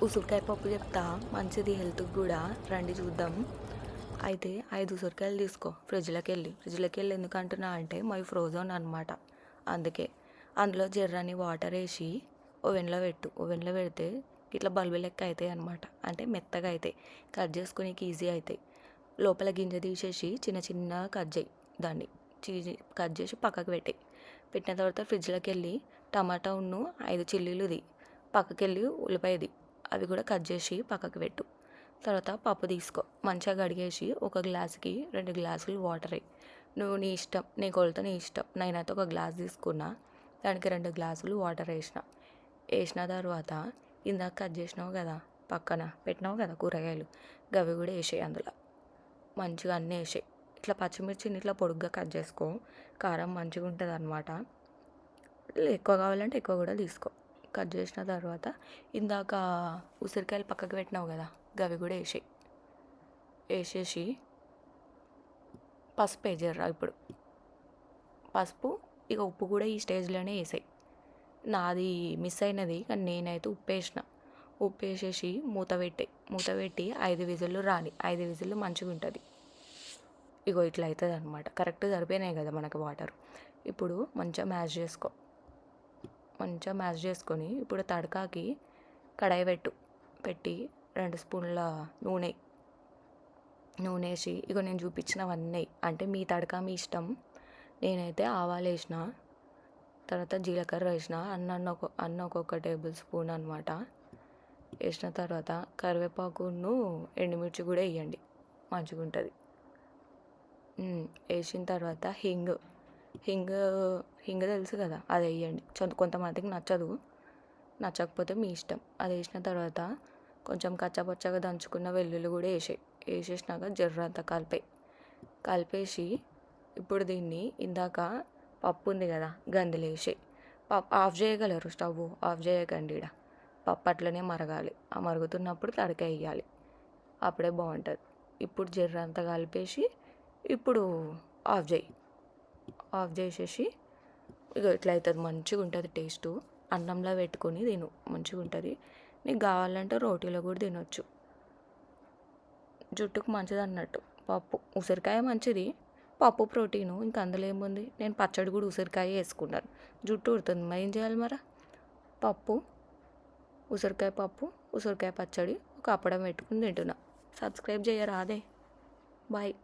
ఉసిరికాయ పప్పు చెప్తా, మంచిది హెల్త్కి కూడా, రండి చూద్దాం. అయితే 5 ఉసిరికాయలు తీసుకో, ఫ్రిడ్జ్లోకి వెళ్ళి ఎందుకు అంటున్నా అంటే మావి ఫ్రోజన్ అనమాట. అందుకే అందులో జర్రని వాటర్ వేసి ఓవెన్లో పెడితే ఇట్లా బల్బు లెక్క అవుతాయి అనమాట. అంటే మెత్తగా అవుతాయి, కట్ చేసుకునేకి ఈజీ అవుతాయి. లోపల గింజ తీసేసి చిన్న చిన్నగా కట్ చేయి, దాన్ని కట్ చేసి పక్కకు పెట్టిన తర్వాత ఫ్రిడ్జ్లోకి వెళ్ళి టమాటా 5 చిల్లీలుది, పక్కకి వెళ్ళి ఉల్లిపాయది, అవి కూడా కట్ చేసి పక్కకు పెట్టు. తర్వాత పప్పు తీసుకో, మంచిగా కడిగేసి ఒక గ్లాసుకి 2 గ్లాసులు వాటర్ వేయి. నువ్వు నీ ఇష్టం, నీ కొలత నీ ఇష్టం. నేనైతే ఒక గ్లాస్ తీసుకున్నా, దానికి 2 గ్లాసులు వాటర్ వేసిన తర్వాత ఇందాక కట్ చేసినావు కదా, పక్కన పెట్టినావు కదా కూరగాయలు, గవి కూడా వేసేయి అందులో. మంచిగా అన్నీ వేసేయి. ఇట్లా పచ్చిమిర్చిని ఇట్లా పొడుగ్గా కట్ చేసుకో, కారం మంచిగా ఉంటుంది అనమాట. ఎక్కువ కావాలంటే ఎక్కువ కూడా తీసుకో. కట్ చేసిన తర్వాత ఇందాక ఉసిరికాయలు పక్కకు పెట్టినావు కదా, గవి కూడా వేసేసి పసుపు వేయజర్రా. ఇప్పుడు పసుపు, ఇక ఉప్పు కూడా ఈ స్టేజ్లోనే వేసాయి. నాది మిస్ అయినది, కానీ నేనైతే ఉప్పు వేసేసి మూత పెట్టి 5 విజిల్లు రాని. 5 విజిల్లు మంచిగా ఉంటుంది. ఇగో ఇట్లా అవుతుంది అనమాట. కరెక్ట్ సరిపోయినాయి కదా మనకు వాటర్. ఇప్పుడు మంచిగా మ్యాష్ చేసుకొని ఇప్పుడు తడకాకి కడాయి పెట్టి 2 స్పూన్ల నూనె వేసి, ఇగో నేను చూపించినవన్నీ, అంటే మీ తడక మీ ఇష్టం. నేనైతే ఆవాలు వేసిన, తర్వాత జీలకర్ర వేసిన, అన్న ఒక్కొక్క టేబుల్ స్పూన్ అనమాట వేసిన తర్వాత కరివేపాకును ఎండుమిర్చి కూడా వేయండి, మంచిగా ఉంటుంది. వేసిన తర్వాత హింగ్ తెలుసు కదా, అది వేయండి. కొంతమందికి నచ్చకపోతే మీ ఇష్టం. అది వేసిన తర్వాత కొంచెం కచ్చాపచ్చగా దంచుకున్న వెల్లుల్లి కూడా వేసేసినాక జర్రంతా కలిపేసి ఇప్పుడు దీన్ని ఇందాక పప్పు ఉంది కదా, గందులో వేసేయి. ఆఫ్ చేయగలరు, స్టవ్ ఆఫ్ చేయకండి. పప్పు అట్లనే మరగాలి. ఆ మరుగుతున్నప్పుడు తడక వేయాలి, అప్పుడే బాగుంటుంది. ఇప్పుడు జర్రంతా కలిపేసి ఇప్పుడు ఆఫ్ చేసేసి ఇక ఇట్లా అవుతుంది. మంచిగా ఉంటుంది టేస్ట్. అన్నంలో పెట్టుకొని తిను, మంచిగా ఉంటుంది. నీకు కావాలంటే రోటీలో కూడా తినొచ్చు. జుట్టుకు మంచిది అన్నట్టు ఉసిరికాయ మంచిది, పప్పు ప్రోటీను. ఇంకా అందులో ఏముంది, నేను పచ్చడి కూడా ఉసిరికాయ వేసుకున్నాను. జుట్టు ఉడుతుంది, మరి ఏం చేయాలి? పప్పు, ఉసిరికాయ పప్పు, ఉసిరికాయ పచ్చడి, ఒక అప్పడం పెట్టుకుని తింటున్నా. సబ్స్క్రైబ్ చేయరా అదే. బాయ్.